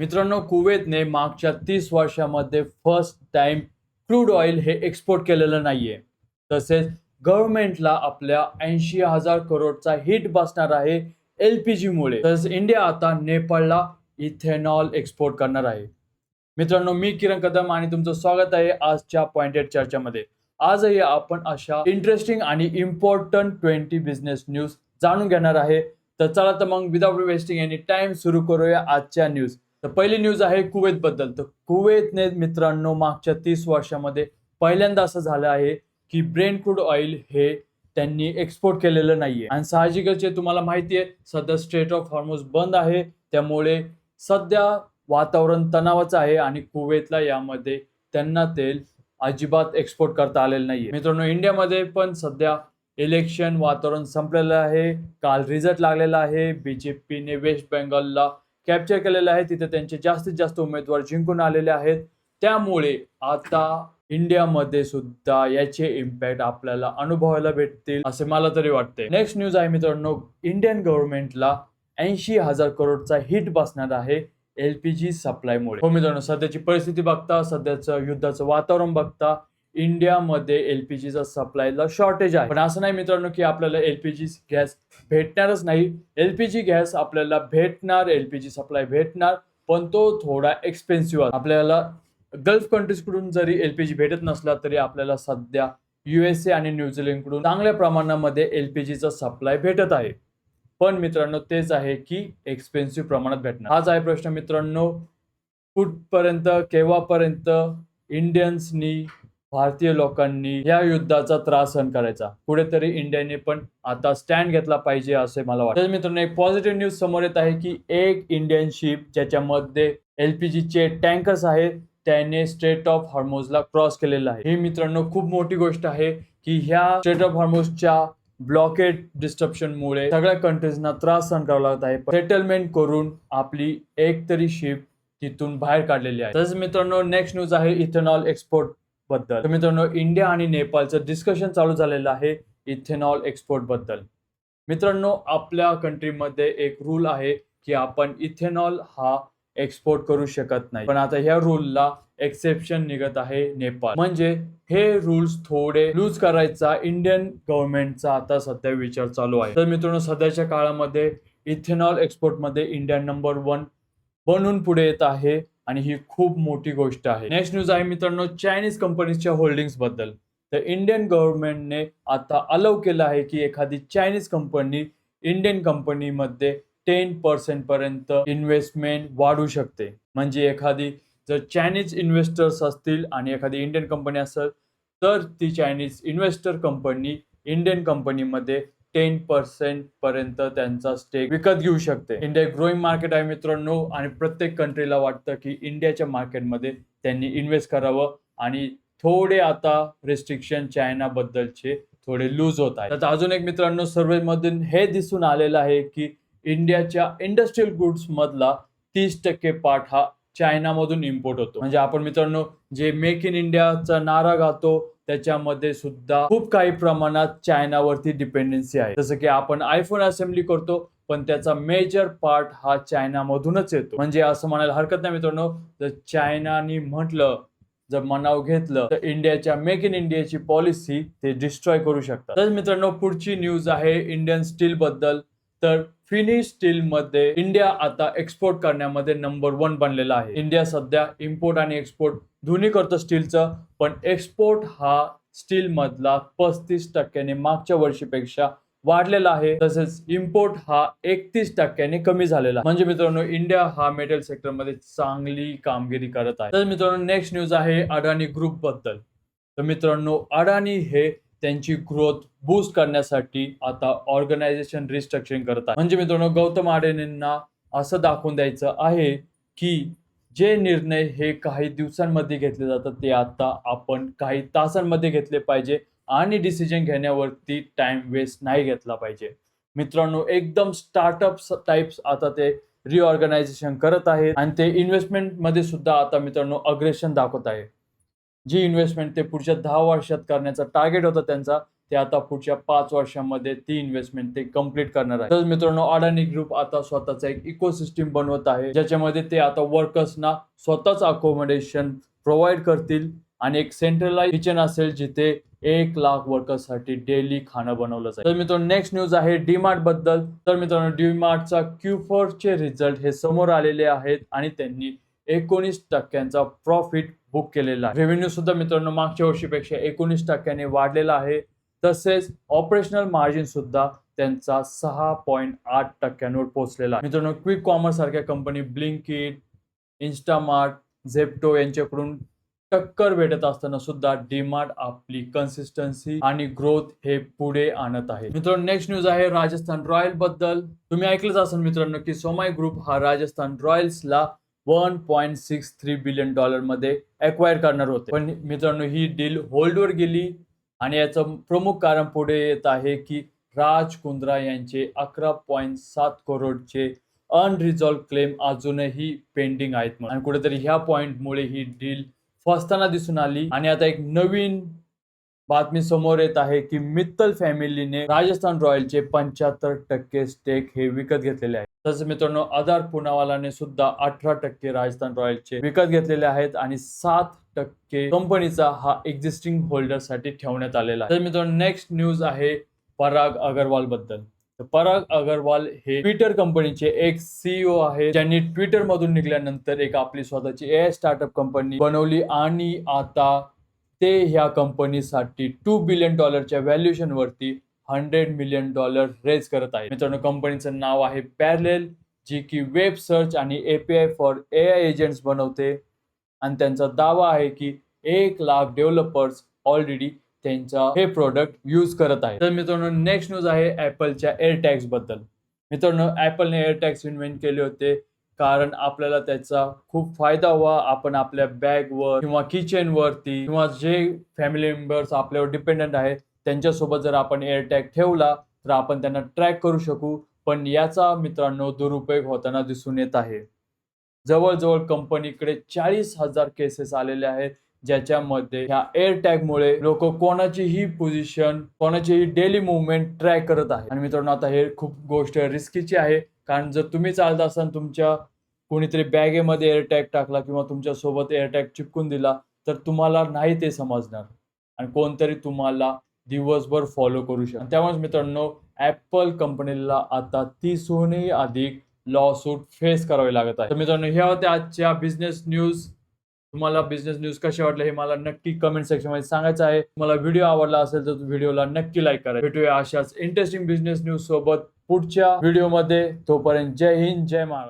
मित्रांनो, कुवेतने मागच्या 30 वर्षामध्ये फर्स्ट टाइम क्रूड ऑइल हे एक्सपोर्ट केलेलं नाहीये. तसेच गव्हर्नमेंटला आपल्या 80,000 करोडचा हिट बसणार आहे एलपीजी मुळे. तसेच इंडिया आता नेपाळला इथेनॉल एक्सपोर्ट करणार आहे. मित्रांनो, मी किरण कदम आणि तुमचं स्वागत आहे आजच्या पॉइंटेड चर्चामध्ये. आजही आपण अशा इंटरेस्टिंग आणि इम्पॉर्टंट 20 बिझनेस न्यूज जाणून घेणार आहे. तर चला तर मग विदाउट वेस्टिंग एनी टाइम सुरू करूया आजच्या न्यूज. तर पहिली न्यूज आहे कुवेत बद्दल. तर कुवेतने मित्रांनो मागच्या 30 वर्षामध्ये पहिल्यांदा असं झालं आहे की ब्रेंट क्रूड ऑइल हे त्यांनी एक्सपोर्ट केलेलं नाहीये. आणि साहजिकच आहे, तुम्हाला माहिती आहे सध्या स्ट्रेट ऑफ हॉर्मुझ बंद आहे, त्यामुळे सध्या वातावरण तणावाचं आहे आणि कुवेतला यामध्ये त्यांना तेल अजिबात एक्सपोर्ट करता आलेलं नाहीये. मित्रांनो, इंडियामध्ये पण सध्या इलेक्शन वातावरण संपलेलं आहे. काल रिझल्ट लागलेला आहे. बीजेपीने वेस्ट बेंगॉलला कॅप्चर केलेलं आहे. तिथे त्यांचे जास्तीत जास्त उमेदवार जिंकून आलेले आहेत. त्यामुळे आता इंडियामध्ये सुद्धा याचे इम्पॅक्ट आपल्याला अनुभवायला भेटतील असे मला तरी वाटते. नेक्स्ट न्यूज आहे मित्रांनो, इंडियन गव्हर्नमेंटला 80,000 करोडचा हिट बसणार आहे एलपीजी सप्लायमुळे. हो मित्रांनो, सध्याची परिस्थिती बघता, सध्याचं युद्धाचं वातावरण बघता इंडियामध्ये एलपीजीचा सप्लायला शॉर्टेज आहे. पण असं नाही मित्रांनो की आपल्याला एलपीजी गॅस भेटणारच नाही. एलपीजी गॅस आपल्याला भेटणार, एलपीजी सप्लाय भेटणार, पण तो थोडा एक्सपेन्सिव्ह आहे. आपल्याला गल्फ कंट्रीज कडून जरी एलपीजी भेटत नसला तरी आपल्याला सध्या युएसए आणि न्यूझीलंड कडून चांगल्या प्रमाणामध्ये एलपीजीचा सप्लाय भेटत आहे. पण मित्रांनो, तेच आहे की एक्सपेन्सिव्ह प्रमाणात भेटणार. हाच आहे प्रश्न मित्रांनो, कुठपर्यंत केव्हापर्यंत इंडियन्सनी, भारतीय लोकांनी या युद्धाचा त्रास सहन करायचा. कुठेतरी इंडियाने पण आता स्टँड घेतला पाहिजे असे मला वाटतं. तर मित्रांनो, एक पॉझिटिव्ह न्यूज समोर येत आहे की एक इंडियन शिप ज्याच्यामध्ये एलपीजीचे टँकर्स आहेत त्याने स्ट्रेट ऑफ हॉर्मुझला क्रॉस केलेला आहे. ही मित्रांनो खूप मोठी गोष्ट आहे की ह्या स्ट्रेट ऑफ हॉर्मुझच्या ब्लॉकेड डिस्ट्रप्शनमुळे सगळ्या कंट्रीजना त्रास सहन करावा लागत आहे. सेटलमेंट करून आपली एक तरी शिप तिथून बाहेर काढलेली आहे. तसंच मित्रांनो, नेक्स्ट न्यूज आहे इथेनॉल एक्सपोर्ट बद्दल. तर मित्रांनो, इंडिया आणि नेपाळचं डिस्कशन चालू झालेलं आहे इथेनॉल एक्सपोर्ट बद्दल. मित्रांनो, आपल्या कंट्रीमध्ये एक रूल आहे की आपण इथेनॉल हा एक्सपोर्ट करू शकत नाही. पण आता ह्या रूलला एक्सेप्शन निघत आहे नेपाळ. म्हणजे हे रूल्स थोडे लूज करायचा इंडियन गव्हर्नमेंटचा आता सध्या विचार चालू आहे. तर मित्रांनो, सध्याच्या काळामध्ये इथेनॉल एक्सपोर्ट मध्ये इंडिया नंबर 1 बनून पुढे येत आहे आणि ही खूप मोठी गोष्ट आहे. नेक्स्ट न्यूज आहे मित्रांनो, चायनीज कंपनीजच्या होल्डिंग्स बद्दल. तर इंडियन गव्हर्नमेंटने आता अलाउ केलं आहे की एखादी चायनीज कंपनी इंडियन कंपनीमध्ये 10% पर्यंत इन्व्हेस्टमेंट वाढू शकते. म्हणजे एखादी जर चायनीज इन्व्हेस्टर्स असतील आणि एखादी इंडियन कंपनी असेल तर ती चायनीज इन्व्हेस्टर कंपनी इंडियन कंपनीमध्ये 10% पर्यंत त्यांचा स्टेक विकत घेऊ शकते. इंडिया ग्रोईंग मार्केट आहे मित्रांनो आणि प्रत्येक कंट्रीला वाटतं की इंडियाच्या मार्केटमध्ये त्यांनी इन्व्हेस्ट करावं आणि थोडे आता रेस्ट्रिक्शन चायना बद्दलचे थोडे लूज होत आहे. तर अजून एक मित्रांनो, सर्वेमधून हे दिसून आलेलं आहे की इंडियाच्या इंडस्ट्रियल गुड्स मधला 30% पार्ट हा चायनामधून इम्पोर्ट होतो. म्हणजे आपण मित्रांनो जे मेक इन इंडियाचा नारा गातो त्याच्यामध्ये सुद्धा खूप काही प्रमाणात चायनावरती डिपेंडन्सी आहे. जसं की आपण आयफोन असेंब्ली करतो पण त्याचा मेजर पार्ट हा चायनामधूनच येतो. म्हणजे असं म्हणायला हरकत नाही मित्रांनो, जर चायनानी म्हटलं, जर मनाव घेतलं तर इंडियाच्या मेक इन इंडियाची पॉलिसी ते डिस्ट्रॉय करू शकतात. तर मित्रांनो, पुढची न्यूज आहे इंडियन स्टील बद्दल. तर फिनिश स्टील मध्ये इंडिया आता एक्सपोर्ट करण्यामध्ये नंबर 1 बनलेला आहे. इंडिया सध्या इम्पोर्ट आणि एक्सपोर्ट दोन्ही करतो स्टीलचं, पण एक्सपोर्ट हा स्टील मधला 35% मागच्या वर्षीपेक्षा वाढलेला आहे. तसेच इम्पोर्ट हा 31% कमी झालेला. म्हणजे मित्रांनो, इंडिया हा मेटल सेक्टर मध्ये चांगली कामगिरी करत आहे. तर मित्रांनो, नेक्स्ट न्यूज आहे अडानी ग्रुप बद्दल. तर मित्रांनो, अडानी हे त्यांची ग्रोथ बूस्ट करण्यासाठी आता ऑर्गनायझेशन रिस्ट्रक्चरिंग करत आहे. म्हणजे मित्रांनो, गौतम अडानींना असं दाखवून द्यायचं आहे की जे निर्णय हे काही दिवसांमध्ये घेतले जातात ते आता आपण काही तासांमध्ये घेतले पाहिजे आणि डिसिजन घेण्यावरती टाइम वेस्ट नाही घेतला पाहिजे. मित्रांनो, एकदम स्टार्टअप टाइप्स आता ते रिऑर्गनायझेशन करत आहेत आणि ते इन्व्हेस्टमेंट मध्ये सुद्धा आता मित्रांनो अग्रेशन दाखवत आहे. जी इन्व्हेस्टमेंट ते पुढच्या 10 वर्षात करण्याचा टार्गेट होता त्यांचा, ते आता पुढच्या 5 वर्षांमध्ये ती इन्व्हेस्टमेंट ते कंप्लीट करणार आहे. तर मित्रांनो, अडानी ग्रुप आता स्वतःचा एक इकोसिस्टम बनवत आहे, ज्याच्यामध्ये ते आता वर्कर्सना स्वतःच अकोमोडेशन प्रोव्हाइड करतील आणि एक सेंट्रलाइज किचन असेल जिथे 1 लाख वर्कर्ससाठी डेली खाणं बनवलं जाईल. तर मित्रांनो, नेक्स्ट न्यूज आहे डीमार्ट बद्दल. तर मित्रांनो, डीमार्टचा Q4 चे रिझल्ट हे समोर आलेले आहेत आणि त्यांनी 19% प्रॉफिट बुक केलेला आहे. रेव्हेन्यू सुद्धा मित्रांनो मागच्या वर्षीपेक्षा 19% वाढलेला आहे. तसेच ऑपरेशनल मार्जिन सुद्धा त्यांचा 6.8% पोहोचलेला आहे. मित्रांनो, क्विक कॉमर्स सारख्या कंपनी ब्लिंकिट, इन्स्टामार्ट, झेप्टो यांच्याकडून टक्कर भेटत असताना सुद्धा डीमार्ट आपली कन्सिस्टन्सी आणि ग्रोथ हे पुढे आणत आहे. मित्रांनो, नेक्स्ट न्यूज आहे राजस्थान रॉयल बद्दल. तुम्ही ऐकलंच असेल मित्रांनो की सोमाई ग्रुप हा राजस्थान रॉयल्सला $1.63 बिलियन मध्ये एक्वायर करणार होते. पण मित्रांनो, ही डील होल्डवर गेली आणि याचं प्रमुख कारण पुढे येत आहे की राज कुंद्रा यांचे 11.7 करोडचे अनरिझॉल्व क्लेम अजूनही पेंडिंग आहेत आणि कुठेतरी ह्या पॉइंटमुळे ही डील फसताना दिसून आली. आणि आता एक नवीन बातमी समोर येत आहे की मित्तल फॅमिलीने राजस्थान रॉयलचे 75% स्टेक हे विकत घेतलेले आहे. तसंच मित्रांनो, आधार पुनावालाने सुद्धा 18% राजस्थान रॉयलचे विकत घेतलेले आहेत आणि 7% कंपनीचा हा एक्झिस्टिंग होल्डर साठी ठेवण्यात आलेला आहे. तर मित्रांनो, नेक्स्ट न्यूज आहे पराग अग्रवाल बद्दल. पराग अग्रवाल हे ट्विटर कंपनीचे एक सीईओ आहे, ज्यांनी ट्विटर मधून निघाल्यानंतर एक आपली स्वतःची एआय स्टार्टअप कंपनी बनवली आणि आता ते ह्या कंपनीसाठी $2 बिलियन व्हॅल्युएशन वरती $100 मिलियन रेज करत आहे. मित्रांनो, कंपनीचं नाव आहे पॅरलेल, जी की वेब सर्च आणि एपीआय फॉर एआय एजंट्स बनवते आणि त्यांचा दावा आहे की 1 लाख डेव्हलपर्स ऑलरेडी त्यांचा हे प्रोडक्ट यूज करत आहे. तर मित्रांनो, नेक्स्ट न्यूज आहे ऍपलच्या एअरटॅग्स बद्दल. मित्रांनो, ऍपलने एअरटॅग्स इन्व्हेंट केले होते कारण आपल्याला त्याचा खूप फायदा व्हावा. आपण आपल्या बॅगवर किंवा किचन वरती किंवा जे फॅमिली मेंबर्स आपल्यावर डिपेंडंट आहेत त्यांच्यासोबत जर आपण एअरटॅग ठेवला तर आपण त्यांना ट्रॅक करू शकू. पण याचा मित्रांनो दुरुपयोग होताना दिसून येत आहे. जवळजवळ कंपनीकडे 40,000 केसेस आलेले आहेत, ज्याच्यामध्ये ह्या एअरटॅगमुळे लोक कोणाचीही पोझिशन, कोणाचीही डेली मुवमेंट ट्रॅक करत आहेत. आणि मित्रांनो, आता हे खूप गोष्ट रिस्कीची आहे, कारण जर तुम्ही चालत असाल, तुमच्या कोणीतरी बॅगेमध्ये एअरटॅग टाकला किंवा तुमच्या सोबत एअरटॅग चिपकून दिला तर तुम्हाला नाही ते समजणार आणि कोणतरी तुम्हाला दिवसभर फॉलो करू शकतो. त्यामुळे मित्रांनो, ऍपल कंपनीला आता 30हूनही अधिक लॉसूट फेस करावे लागत आहे. तर मित्रांनो, ह्या होत्या आजच्या बिझनेस न्यूज. तुम्हाला बिझनेस न्यूज कशा वाटल्या हे मला नक्की कमेंट सेक्शन मध्ये सांगायचं आहे. तुम्हाला व्हिडिओ आवडला असेल तर व्हिडिओला नक्की लाईक करा. भेटूया अशाच इंटरेस्टिंग बिझनेस न्यूज सोबत पुढच्या व्हिडिओमध्ये. तोपर्यंत जय हिंद, जय महाराष्ट्र.